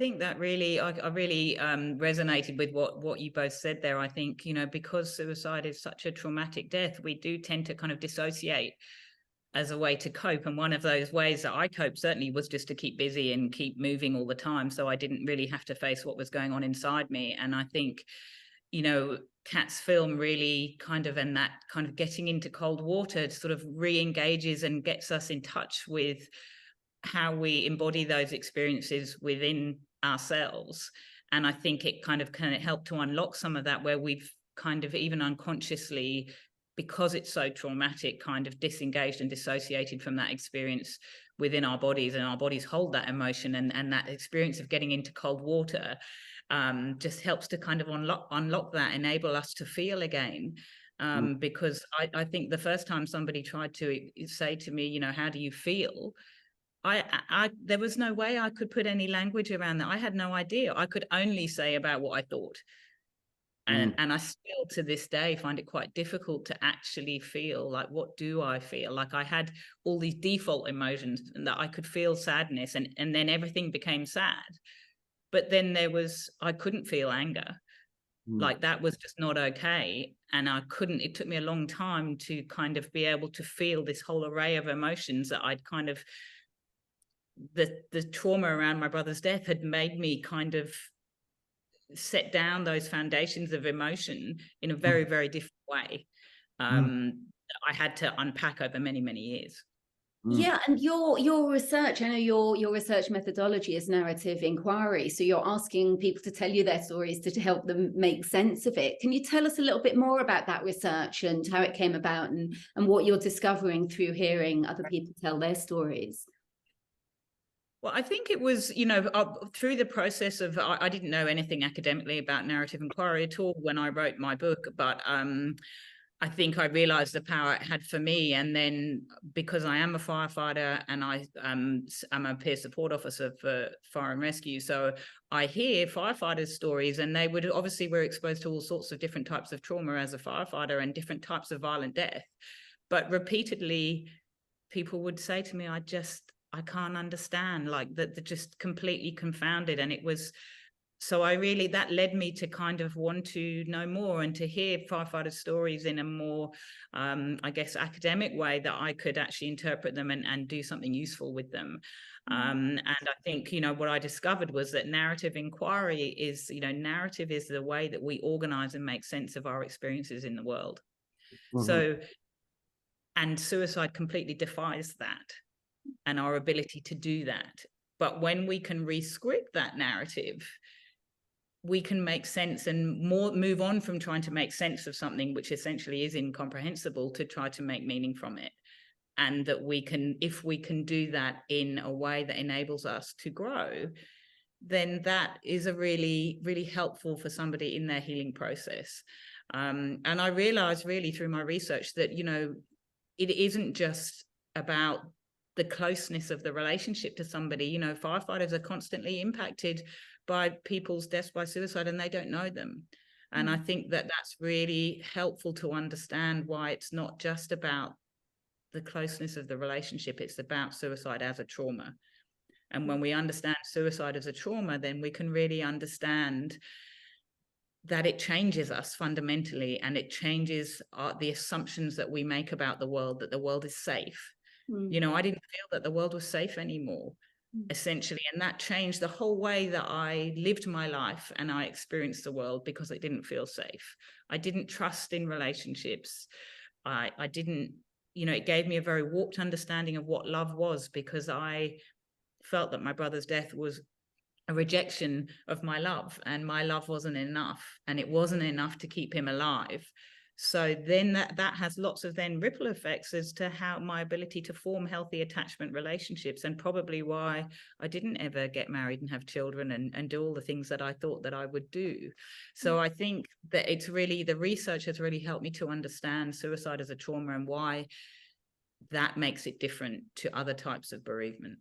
think that really, I really resonated with what you both said there. I think, because suicide is such a traumatic death, we do tend to kind of dissociate as a way to cope. And one of those ways that I coped certainly was just to keep busy and keep moving all the time, so I didn't really have to face what was going on inside me. And I think, Kat's film really kind of, and that kind of getting into cold water sort of re-engages and gets us in touch with how we embody those experiences within ourselves. And I think it kind of help to unlock some of that, where we've kind of even unconsciously, because it's so traumatic, kind of disengaged and dissociated from that experience within our bodies, and our bodies hold that emotion, and that experience of getting into cold water just helps to kind of unlock that, enable us to feel again. Because I think the first time somebody tried to say to me, how do you feel? There was no way I could put any language around that. I had no idea. I could only say about what I thought. And I still to this day find it quite difficult to actually feel like, what do I feel? Like I had all these default emotions, and that I could feel sadness, and then everything became sad. But then I couldn't feel anger. Like that was just not okay. And it took me a long time to kind of be able to feel this whole array of emotions that I'd kind of, the trauma around my brother's death had made me kind of set down those foundations of emotion in a very, very different way. I had to unpack over many, many years. Yeah, and your research, I know your research methodology is narrative inquiry. So you're asking people to tell you their stories to help them make sense of it. Can you tell us a little bit more about that research and how it came about, and what you're discovering through hearing other people tell their stories? Well, I think it was, through the process of, I didn't know anything academically about narrative inquiry at all when I wrote my book, but I think I realized the power it had for me. And then because I am a firefighter, and I'm a peer support officer for fire and rescue, so I hear firefighters' stories, and we're exposed to all sorts of different types of trauma as a firefighter, and different types of violent death. But repeatedly, people would say to me, I can't understand, like that they're just completely confounded. And it was, so that led me to kind of want to know more and to hear firefighters' stories in a more, I guess, academic way, that I could actually interpret them and do something useful with them. And I think, what I discovered was that narrative inquiry is, narrative is the way that we organize and make sense of our experiences in the world. So, and suicide completely defies that, and our ability to do that. But when we can re-script that narrative, we can make sense and move on from trying to make sense of something which essentially is incomprehensible, to try to make meaning from it. And that if we can do that in a way that enables us to grow, then that is a really, really helpful for somebody in their healing process. And I realized really through my research that, it isn't just about the closeness of the relationship to somebody. Firefighters are constantly impacted by people's deaths by suicide, and they don't know them. And I think that that's really helpful to understand why it's not just about the closeness of the relationship, it's about suicide as a trauma. And when we understand suicide as a trauma, then we can really understand that it changes us fundamentally, and it changes the assumptions that we make about the world, that the world is safe. I didn't feel that the world was safe anymore, essentially. And that changed the whole way that I lived my life and I experienced the world, because it didn't feel safe. I didn't trust in relationships. I didn't, it gave me a very warped understanding of what love was, because I felt that my brother's death was a rejection of my love, and my love wasn't enough, and it wasn't enough to keep him alive. So then that has lots of then ripple effects as to how my ability to form healthy attachment relationships, and probably why I didn't ever get married and have children and do all the things that I thought that I would do. So I think that it's really, the research has really helped me to understand suicide as a trauma, and why that makes it different to other types of bereavement.